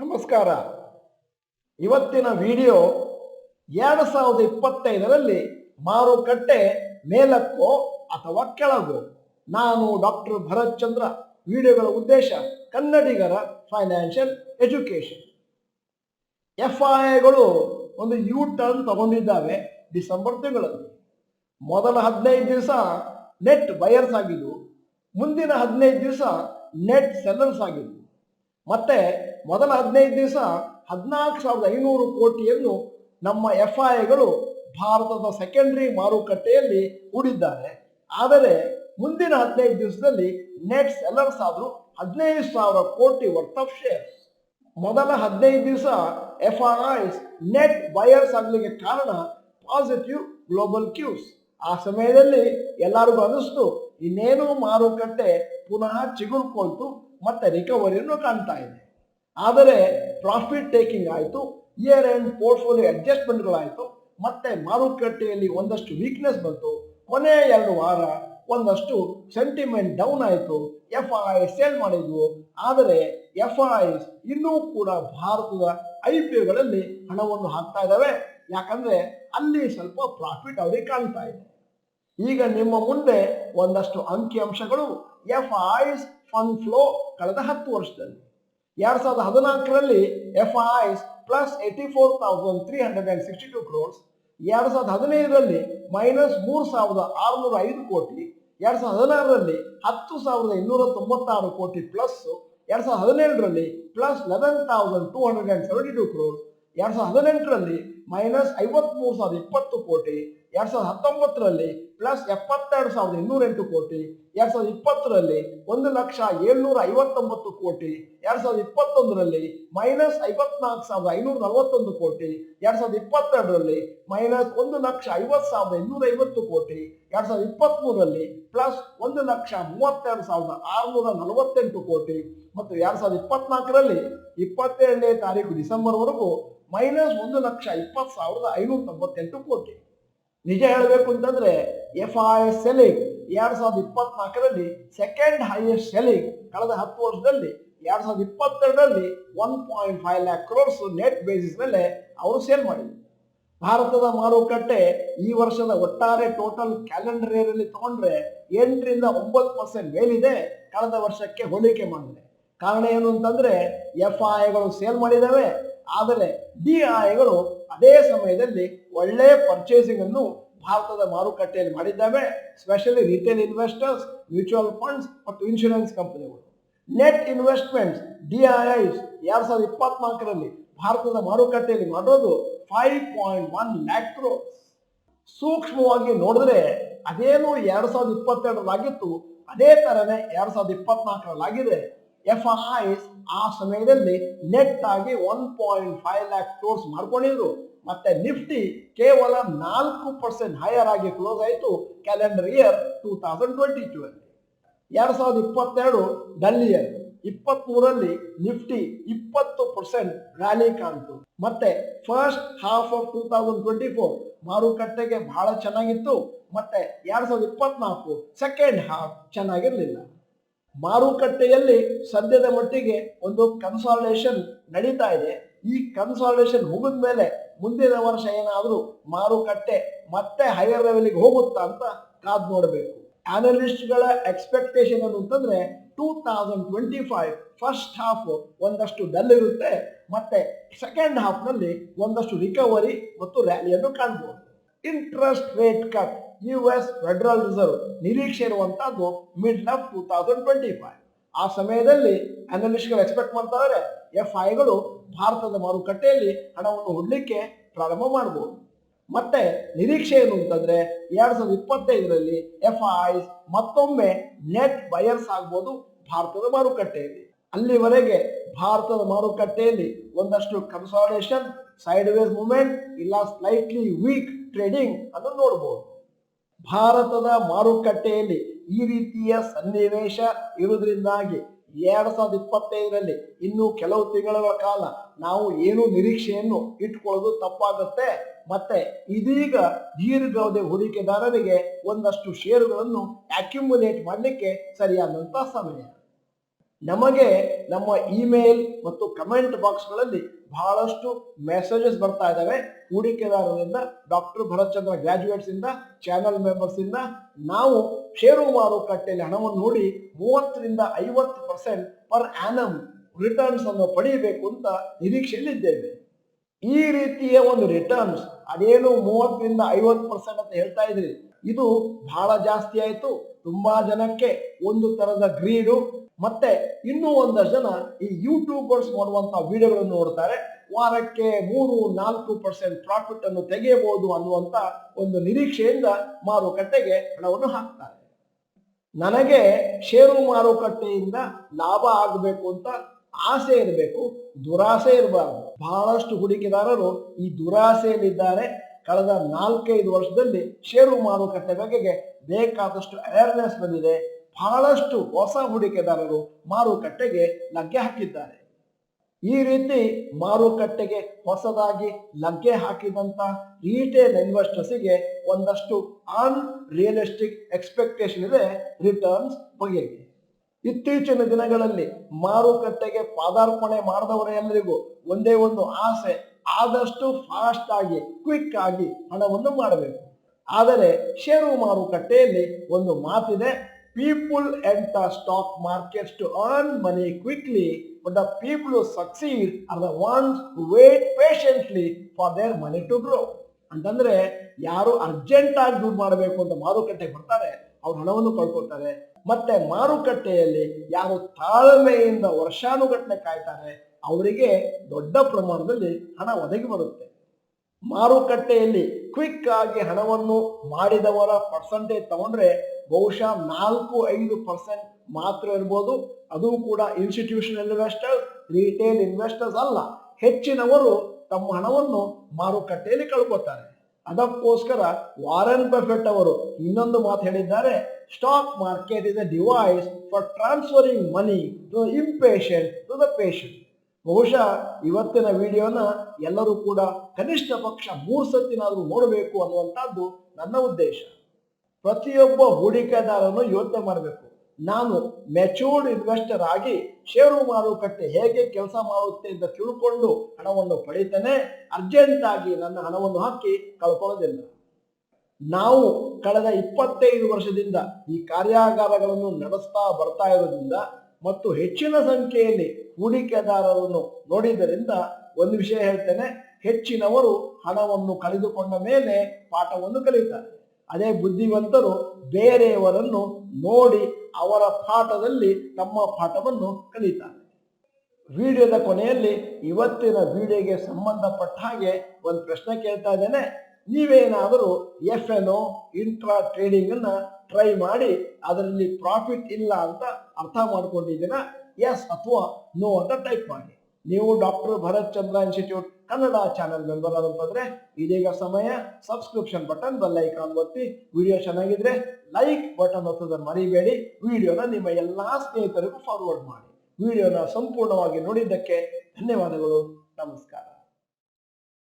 ನಮಸ್ಕಾರ. ಇವತ್ತಿನ ವಿಡಿಯೋ 2025ರಲ್ಲಿ ಮಾರುಕಟ್ಟೆ ಮೇಲಕ್ಕೋ ಅಥವಾ ಕೆಳಗೋ. ನಾನು ಡಾಕ್ಟರ್ ಭರತ್ ಚಂದ್ರ. ವಿಡಿಯೋಗಳ ಉದ್ದೇಶ ಕನ್ನಡಿಗರ ಫೈನಾನ್ಷಿಯಲ್ ಎಜುಕೇಶನ್. FIIಗಳು ಒಂದು ಯೂ ಟರ್ನ್ ತಗೊಂಡಿದ್ದಾವೆ ಡಿಸೆಂಬರ್ ತಿಂಗಳಲ್ಲಿ. ಮೊದಲ 15 ದಿವಸ ನೆಟ್ ಬಯರ್ಸ್ ಆಗಿದ್ದು, ಮುಂದಿನ 15 ದಿವಸ ನೆಟ್ ಸೆಲ್ಲರ್ಸ್ ಆಗಿದ್ದು. ಮತ್ತೆ ಮೊದಲ 15 ದಿವಸ 14,500 ಕೋಟಿಯನ್ನು ನಮ್ಮ FIIಗಳು ಭಾರತದ ಸೆಕೆಂಡರಿ ಮಾರುಕಟ್ಟೆಯಲ್ಲಿ ಹೂಡಿದ್ದಾರೆ. ಆದರೆ ಮುಂದಿನ 15 ದಿವಸದಲ್ಲಿ ನೆಟ್ ಸೆಲ್ಲರ್ಸ್ ಆದರೂ 15,000 ಕೋಟಿ ವರ್ತ್ ಆಫ್ ಶೇರ್ಸ್. ಮೊದಲ 15 ದಿವಸ FIIs ನೆಟ್ ಬಯರ್ಸ್ ಆಗಲಿಕ್ಕೆ ಕಾರಣ ಪಾಸಿಟಿವ್ ಗ್ಲೋಬಲ್ ಕ್ಯೂಸ್. ಆ ಸಮಯದಲ್ಲಿ ಎಲ್ಲರಿಗೂ ಅನಿಸ್ತು ಇನ್ನೇನು ಮಾರುಕಟ್ಟೆ ಪುನಃ ಚಿಗುರ್ಕೊಳ್ತು ಮತ್ತೆ ರಿಕವರಿಯನ್ನು ಕಾಣ್ತಾ ಇದೆ. ಆದರೆ ಪ್ರಾಫಿಟ್ ಟೇಕಿಂಗ್ ಆಯಿತು, ಇಯರ್ ಎಂಡ್ ಪೋರ್ಟ್ಫೋಲಿಯೋ ಅಡ್ಜಸ್ಟ್ಮೆಂಟ್ಗಳಾಯಿತು, ಮತ್ತೆ ಮಾರುಕಟ್ಟೆಯಲ್ಲಿ ಒಂದಷ್ಟು ವೀಕ್ನೆಸ್ ಬಂತು. ಕೊನೆಯ 2 ವಾರ ಒಂದಷ್ಟು ಸೆಂಟಿಮೆಂಟ್ ಡೌನ್ ಆಯಿತು, FII ಸೇಲ್ ಮಾಡಿದ್ವು. ಆದರೆ FIIs ಇನ್ನೂ ಕೂಡ ಭಾರತದ IPOಗಳಲ್ಲಿ ಹಣವನ್ನು ಹಾಕ್ತಾ ಇದ್ದಾವೆ. ಯಾಕಂದ್ರೆ ಅಲ್ಲಿ ಸ್ವಲ್ಪ ಪ್ರಾಫಿಟ್ ಅವರಿಗೆ ಕಾಣ್ತಾ ಇದೆ. ಈಗ ನಿಮ್ಮ ಮುಂದೆ ಒಂದಷ್ಟು ಅಂಕಿಅಂಶಗಳು. FIIs ಫಂಡ್ ಫ್ಲೋ ಕಳೆದ 10 ವರ್ಷದಲ್ಲಿ 2014ರಲ್ಲಿ FIIs ಪ್ಲಸ್ 84,362 crores, 2015ರಲ್ಲಿ ಮೈನಸ್ 3,605 ಕೋಟಿ, 2016ರಲ್ಲಿ 10,296 ಕೋಟಿ ಪ್ಲಸ್, 2017ರಲ್ಲಿ ಪ್ಲಸ್ 11,272 crores, 2018ರಲ್ಲಿ ಮೈನಸ್ 53,020 ಕೋಟಿ, 2019ರಲ್ಲಿ ಪ್ಲಸ್ 72,208 ಕೋಟಿ, 2020ರಲ್ಲಿ 1,759 ಕೋಟಿ, 2021ರಲ್ಲಿ ಮೈನಸ್ 54,541 ಕೋಟಿ, 2022ರಲ್ಲಿ ಮೈನಸ್ 1,50,250 ಕೋಟಿ, 2023ರಲ್ಲಿ ಪ್ಲಸ್ 1,32,648 ಕೋಟಿ ಮತ್ತು 2024ರಲ್ಲಿ 27ನೇ ತಾರೀಕು ಡಿಸೆಂಬರ್ವರೆಗೂ ಮೈನಸ್ 1,20,598 ಕೋಟಿ. ನಿಜ ಹೇಳಬೇಕು ಅಂತಂದ್ರೆ FII ಸೆಲ್ಲಿಂಗ್ 2024ರಲ್ಲಿ ಸೆಕೆಂಡ್ ಹೈಯೆಸ್ಟ್ ಸೆಲ್ಲಿಂಗ್ ಕಳೆದ 10 ವರ್ಷದಲ್ಲಿ. 2022ರಲ್ಲಿ 1.5 lakh crores ನೆಟ್ ಬೇಸಿಸ್ ಮೇಲೆ ಅವರು ಸೇಲ್ ಮಾಡಿದ್ರು. ಭಾರತದ ಮಾರುಕಟ್ಟೆ ಈ ವರ್ಷದ ಒಟ್ಟಾರೆ ಟೋಟಲ್ ಕ್ಯಾಲೆಂಡರ್ ಇಯರ್ ಅಲ್ಲಿ ತಗೊಂಡ್ರೆ 8ರಿಂದ 9% ಮೇಲಿದೆ ಕಳೆದ ವರ್ಷಕ್ಕೆ ಹೋಲಿಕೆ ಮಾಡಿದ್ರೆ. ಕಾರಣ ಏನು ಅಂತಂದ್ರೆ FIIಗಳು ಸೇಲ್ ಮಾಡಿದಾವೆ, ಆದರೆ DIIಗಳು ಅದೇ ಸಮಯದಲ್ಲಿ ಒಳ್ಳೆ ಪರ್ಚೇಸಿಂಗ್ ಅನ್ನು ಭಾರತದ ಮಾರುಕಟ್ಟೆಯಲ್ಲಿ ಮಾಡಿದ್ದಾವೆ. Specially retail investors, mutual funds ಮತ್ತು ಇನ್ಶೂರೆನ್ಸ್ ಕಂಪನಿಗಳು. ನೆಟ್ ಇನ್ವೆಸ್ಟ್ಮೆಂಟ್ಸ್ DIIs 2024ರಲ್ಲಿ ಭಾರತದ ಮಾರುಕಟ್ಟೆಯಲ್ಲಿ ಮಾಡೋದು 5.1 lakh crores. ಸೂಕ್ಷ್ಮವಾಗಿ ನೋಡಿದ್ರೆ ಅದೇನು 2022ರಲ್ಲಾಗಿತ್ತು ಅದೇ ತರನೇ 2024ರಲ್ಲಾಗಿದೆ. FIIs ಆ ಸಮಯದಲ್ಲಿ ನೆಟ್ ಆಗಿ 1.5 lakh crores ಮಾಡ್ಕೊಂಡಿದ್ರು. ಮತ್ತೆ ನಿಫ್ಟಿ ಕೇವಲ 4% ಹೈಯರ್ ಆಗಿ ಕ್ಲೋಸ್ ಆಯಿತು ಕ್ಯಾಲೆಂಡರ್ ಇಯರ್ 2022 ಅಲ್ಲಿ. 2022 ಡಲ್ ಇಯರ್. 23ರಲ್ಲಿ ನಿಫ್ಟಿ 20% ರ್ಯಾಲಿ ಕಾಣ್ತು. ಮತ್ತೆ ಫಸ್ಟ್ ಹಾಫ್ ಆಫ್ 2024 ಮಾರುಕಟ್ಟೆಗೆ ಬಹಳ ಚೆನ್ನಾಗಿತ್ತು. ಮತ್ತೆ 2024 ಸೆಕೆಂಡ್ ಹಾಫ್ ಚೆನ್ನಾಗಿರ್ಲಿಲ್ಲ. ಮಾರುಕಟ್ಟೆಯಲ್ಲಿ ಸದ್ಯದ ಮಟ್ಟಿಗೆ ಒಂದು ಕನ್ಸಾಲಿಡೇಷನ್ ನಡೀತಾ ಇದೆ. ಈ ಕನ್ಸಾಲಿಡೇಷನ್ ಮುಗಿದ ಮೇಲೆ ಮುಂದಿನ ವರ್ಷ ಏನಾದರೂ ಮಾರುಕಟ್ಟೆ ಮತ್ತೆ ಹೈಯರ್ ಲೆವೆಲ್ಗೆ ಹೋಗುತ್ತಾ ಅಂತ ಕಾದ್ ನೋಡಬೇಕು. ಅನಲಿಸ್ಟ್ಗಳ ಎಕ್ಸ್ಪೆಕ್ಟೇಷನ್ ಏನು ಅಂತಂದ್ರೆ 2025 ಫಸ್ಟ್ ಹಾಫ್ ಒಂದಷ್ಟು ಡಲ್ ಇರುತ್ತೆ, ಮತ್ತೆ ಸೆಕೆಂಡ್ ಹಾಫ್ ನಲ್ಲಿ ಒಂದಷ್ಟು ರಿಕವರಿ ಮತ್ತು ರ್ಯಾಲಿಯನ್ನು ಕಾಣಬಹುದು. Interest rate cut US federal reserve ನಿರೀಕ್ಷೆ ಇರುವಂತಹದ್ದು ಮಿಡ್ ಆಫ್ 2025. ಆ ಸಮಯದಲ್ಲಿ ಅನಲಿಸ್ಟ್ಗಳು ಎಕ್ಸ್ಪೆಕ್ಟ್ ಮಾಡ್ತಾರೆ FIIಗಳು ಭಾರತದ ಮಾರುಕಟ್ಟೆಯಲ್ಲಿ ಹಣವನ್ನು ಹೂಡಲಿಕ್ಕೆ ಪ್ರಾರಂಭ ಮಾಡಬಹುದು. ಮತ್ತೆ ನಿರೀಕ್ಷೆ ಏನು ಅಂತಂದ್ರೆ 2025ರಲ್ಲಿ FIIs ಮತ್ತೊಮ್ಮೆ ನೆಟ್ ಬಯರ್ಸ್ ಆಗ್ಬೋದು ಭಾರತದ ಮಾರುಕಟ್ಟೆಯಲ್ಲಿ. ಅಲ್ಲಿವರೆಗೆ ಭಾರತದ ಮಾರುಕಟ್ಟೆಯಲ್ಲಿ ಒಂದಷ್ಟು ಕನ್ಸಾಲಿಡೇಷನ್, ಸೈಡ್ ವೇಸ್ ಮೂವ್ಮೆಂಟ್ ಇಲ್ಲ ಸ್ಲೈಟ್ಲಿ ವೀಕ್ ಟ್ರೇಡಿಂಗ್ ಅನ್ನು ನೋಡಬಹುದು. ಭಾರತದ ಮಾರುಕಟ್ಟೆಯಲ್ಲಿ ಈ ರೀತಿಯ ಸನ್ನಿವೇಶ ಇರುವುದರಿಂದಾಗಿ 2025ರಲ್ಲಿ ಇನ್ನು ಕೆಲವು ತಿಂಗಳ ಕಾಲ ನಾವು ಏನು ನಿರೀಕ್ಷೆಯನ್ನು ಇಟ್ಕೊಳ್ಳೋದು ತಪ್ಪಾಗುತ್ತೆ. ಮತ್ತೆ ಇದೀಗ ದೀರ್ಘಾವಧಿ ಹೂಡಿಕೆದಾರರಿಗೆ ಒಂದಷ್ಟು ಷೇರುಗಳನ್ನು ಅಕ್ಯುಮುಲೇಟ್ ಮಾಡಲಿಕ್ಕೆ ಸರಿಯಾದಂತಹ ಸಮಯ. ನಮಗೆ ನಮ್ಮ ಇಮೇಲ್ ಮತ್ತು ಕಮೆಂಟ್ ಬಾಕ್ಸ್ಗಳಲ್ಲಿ ಬಹಳಷ್ಟು ಮೆಸೇಜಸ್ ಬರ್ತಾ ಇದ್ದಾವೆ ಹೂಡಿಕೆದಾರರಿಂದ, ಡಾಕ್ಟರ್ ಭರತ್ ಚಂದ್ರ ಗ್ರಾಜುಯೇಟ್ಸ್ ಇಂದ, ಚಾನಲ್ ಮೆಂಬರ್ಸ್ ಇಂದ. ನಾವು ಷೇರು ಮಾರುಕಟ್ಟೆಯಲ್ಲಿ ಹಣವನ್ನು ಹೂಡಿ 30-50% ಪರ್ ಆನಮ್ ರಿಟರ್ನ್ಸ್ ಅನ್ನು ಪಡೆಯಬೇಕು ಅಂತ ನಿರೀಕ್ಷೆಯಲ್ಲಿದ್ದೇವೆ. ಈ ರೀತಿಯ ಒಂದು ರಿಟರ್ನ್ಸ್ ಅದೇನು 30-50% ಅಂತ ಹೇಳ್ತಾ ಇದ್ರಿ, ಇದು ಬಹಳ ಜಾಸ್ತಿ ಆಯ್ತು. ತುಂಬಾ ಜನಕ್ಕೆ ಒಂದು ತರದ ಗ್ರೀಡು, ಮತ್ತೆ ಇನ್ನೂ ಒಂದಷ್ಟು ಜನ ಈ ಯೂಟ್ಯೂಬರ್ಸ್ ಮಾಡುವಂತಹ ವಿಡಿಯೋಗಳನ್ನು ನೋಡ್ತಾರೆ, ವಾರಕ್ಕೆ 3-4% ಪ್ರಾಫಿಟ್ ಅನ್ನು ತೆಗೆಯಬಹುದು ಅನ್ನುವಂತ ಒಂದು ನಿರೀಕ್ಷೆಯಿಂದ ಮಾರುಕಟ್ಟೆಗೆ ಹಣವನ್ನು ಹಾಕ್ತಾರೆ. ನನಗೆ ಷೇರು ಮಾರುಕಟ್ಟೆಯಿಂದ ಲಾಭ ಆಗಬೇಕು ಅಂತ ಆಸೆ ಇರಬೇಕು, ದುರಾಸೆ ಇರಬಾರದು. ಬಹಳಷ್ಟು ಹೂಡಿಕೆದಾರರು ಈ ದುರಾಸೆಯಲ್ಲಿದ್ದಾರೆ. ಕಳೆದ 4-5 ವರ್ಷದಲ್ಲಿ ಷೇರು ಮಾರುಕಟ್ಟೆ ಬಗೆಗೆ ಬೇಕಾದಷ್ಟು ಅವೇರ್ನೆಸ್ ಬಂದಿದೆ. ಬಹಳಷ್ಟು ಹೊಸ ಹೂಡಿಕೆದಾರರು ಮಾರುಕಟ್ಟೆಗೆ ಲಗ್ಗೆ ಹಾಕಿದ್ದಾರೆ. ಈ ರೀತಿ ಮಾರುಕಟ್ಟೆಗೆ ಹೊಸದಾಗಿ ಲಗ್ಗೆ ಹಾಕಿದಂತ ರಿಟೇಲ್ ಇನ್ವೆಸ್ಟರ್ಸ್ಗೆ ಒಂದಷ್ಟು ಅನ್ರಿಯಲಿಸ್ಟಿಕ್ ಎಕ್ಸ್ಪೆಕ್ಟೇಷನ್ ಇದೆ ರಿಟರ್ನ್ಸ್ ಬಗೆಗೆ. ಇತ್ತೀಚಿನ ದಿನಗಳಲ್ಲಿ ಮಾರುಕಟ್ಟೆಗೆ ಪಾದಾರ್ಪಣೆ ಮಾಡಿದವರೆಲ್ಲರಿಗೂ ಒಂದೇ ಒಂದು ಆಸೆ, ಆದಷ್ಟು ಫಾಸ್ಟ್ ಆಗಿ ಕ್ವಿಕ್ ಆಗಿ ಹಣವನ್ನು ಮಾಡಬೇಕು. ಆದರೆ ಷೇರು ಮಾರುಕಟ್ಟೆಯಲ್ಲಿ ಒಂದು ಮಾತಿದೆ, people enter stock markets to earn money quickly, but the people who succeed are the ones who wait patiently for their money to grow. ಅಂತಂದ್ರೆ ಯಾರು ಅರ್ಜೆಂಟ್ ಆಗಿ ದುಡ್ಡು ಮಾಡಬೇಕು ಅಂತ ಮಾರುಕಟ್ಟೆಗೆ ಬರ್ತಾರೆ ಅವ್ರು ಹಣವನ್ನು ಕಳ್ಕೊತಾರೆ. ಮತ್ತೆ ಮಾರುಕಟ್ಟೆಯಲ್ಲಿ ಯಾರು ತಾಳ್ಮೆಯಿಂದ ವರ್ಷಾನುಗಟ್ಟಲೆ ಕಾಯ್ತಾರೆ ಅವರಿಗೆ ದೊಡ್ಡ ಪ್ರಮಾಣದಲ್ಲಿ ಹಣ ಒದಗಿ ಬರುತ್ತೆ. ಮಾರುಕಟ್ಟೆಯಲ್ಲಿ ಕ್ವಿಕ್ ಆಗಿ ಹಣವನ್ನು ಮಾಡಿದವರ ಪರ್ಸೆಂಟೇಜ್ ತಗೊಂಡ್ರೆ ಬಹುಶಃ 4-5% ಮಾತ್ರ ಇರ್ಬೋದು. ಅದು ಕೂಡ ಇನ್ಸ್ಟಿಟ್ಯೂಷನಲ್ ಇನ್ವೆಸ್ಟರ್ಸ್, ರಿಟೇಲ್ ಇನ್ವೆಸ್ಟರ್ಸ್ ಅಲ್ಲ. ಹೆಚ್ಚಿನವರು ತಮ್ಮ ಹಣವನ್ನು ಮಾರುಕಟ್ಟೆಯಲ್ಲಿ ಕಳ್ಕೊತಾರೆ. ಅದಕ್ಕೋಸ್ಕರ ವಾರೆನ್ ಬಫೆಟ್ ಅವರು ಇನ್ನೊಂದು ಮಾತು ಹೇಳಿದ್ದಾರೆ, stock market is a device for transferring money to impatient to the patient. ಬಹುಶಃ ಇವತ್ತಿನ ವಿಡಿಯೋನ ಎಲ್ಲರೂ ಕೂಡ ಕನಿಷ್ಠ ಪಕ್ಷ 3 ಸತಿನಾದರೂ ನೋಡಬೇಕು ಅನ್ನುವಂಥದ್ದು ನನ್ನ ಉದ್ದೇಶ. ಪ್ರತಿಯೊಬ್ಬ ಹೂಡಿಕೆದಾರನು ಯೋಚನೆ ಮಾಡಬೇಕು, ನಾನು ಮೆಚೂರ್ಡ್ ಇನ್ವೆಸ್ಟರ್ ಆಗಿ ಷೇರು ಮಾರುಕಟ್ಟೆ ಹೇಗೆ ಕೆಲಸ ಮಾಡುತ್ತೆ ಅಂತ ತಿಳ್ಕೊಂಡು ಹಣವನ್ನು ಪಡಿತೇನೆ, ಅರ್ಜೆಂಟ್ ಆಗಿ ನನ್ನ ಹಣವನ್ನು ಹಾಕಿ ಕಳ್ಕೊಳ್ಳೋದಿಲ್ಲ. ನಾವು ಕಳೆದ 25 ವರ್ಷದಿಂದ ಈ ಕಾರ್ಯಾಗಾರಗಳನ್ನು ನಡೆಸ್ತಾ ಬರ್ತಾ ಇರೋದ್ರಿಂದ ಮತ್ತು ಹೆಚ್ಚಿನ ಸಂಖ್ಯೆಯಲ್ಲಿ ಹೂಡಿಕೆದಾರರನ್ನು ನೋಡಿದ್ದರಿಂದ ಒಂದು ವಿಷಯ ಹೇಳ್ತೇನೆ, ಹೆಚ್ಚಿನವರು ಹಣವನ್ನು ಕಳೆದುಕೊಂಡ ಮೇಲೆ ಪಾಠವನ್ನು ಕಲಿತಾರೆ. ಅದೇ ಬುದ್ಧಿವಂತರು ಬೇರೆಯವರನ್ನು ನೋಡಿ ಅವರ ಪಾಠದಲ್ಲಿ ತಮ್ಮ ಪಾಠವನ್ನು ಕಲಿತಾರೆ. ವಿಡಿಯೋದ ಕೊನೆಯಲ್ಲಿ ಇವತ್ತಿನ ವಿಡಿಯೋಗೆ ಸಂಬಂಧಪಟ್ಟ ಹಾಗೆ ಒಂದು ಪ್ರಶ್ನೆ ಕೇಳ್ತಾ ಇದ್ದೇನೆ. ನೀವೇನಾದರೂ FNO ಇಂಟ್ರಾ ಟ್ರೇಡಿಂಗ್ ಅನ್ನ ಟ್ರೈ ಮಾಡಿ ಅದರಲ್ಲಿ ಪ್ರಾಫಿಟ್ ಇಲ್ಲ ಅಂತ ಅರ್ಥ ಮಾಡ್ಕೊಂಡಿದ್ದೀರಾ? ಎಸ್ ಅಥವಾ ನೋ ಅಂತ ಟೈಪ್ ಮಾಡಿ. ನೀವು ಡಾಕ್ಟರ್ ಭರತ್ ಚಂದ್ರ ಇನ್ಸ್ಟಿಟ್ಯೂಟ್ ಕನ್ನಡ ಚಾನೆಲ್ ಮೆಂಬರ್ ಅಂತಂದ್ರೆ ಇದೀಗ ಸಮಯ. ಸಬ್ಸ್ಕ್ರಿಪ್ಷನ್ ಬಟನ್, ಬೆಲ್ ಐಕಾನ್ ಒತ್ತಿ. ವಿಡಿಯೋ ಚೆನ್ನಾಗಿದ್ರೆ ಲೈಕ್ ಬಟನ್ ಒತ್ತೋದನ್ನು ಮರಿಬೇಡಿ. ವಿಡಿಯೋನ ನಿಮ್ಮ ಎಲ್ಲಾ ಸ್ನೇಹಿತರಿಗೂ ಫಾರ್ವರ್ಡ್ ಮಾಡಿ. ವಿಡಿಯೋನ ಸಂಪೂರ್ಣವಾಗಿ ನೋಡಿದ್ದಕ್ಕೆ ಧನ್ಯವಾದಗಳು. ನಮಸ್ಕಾರ.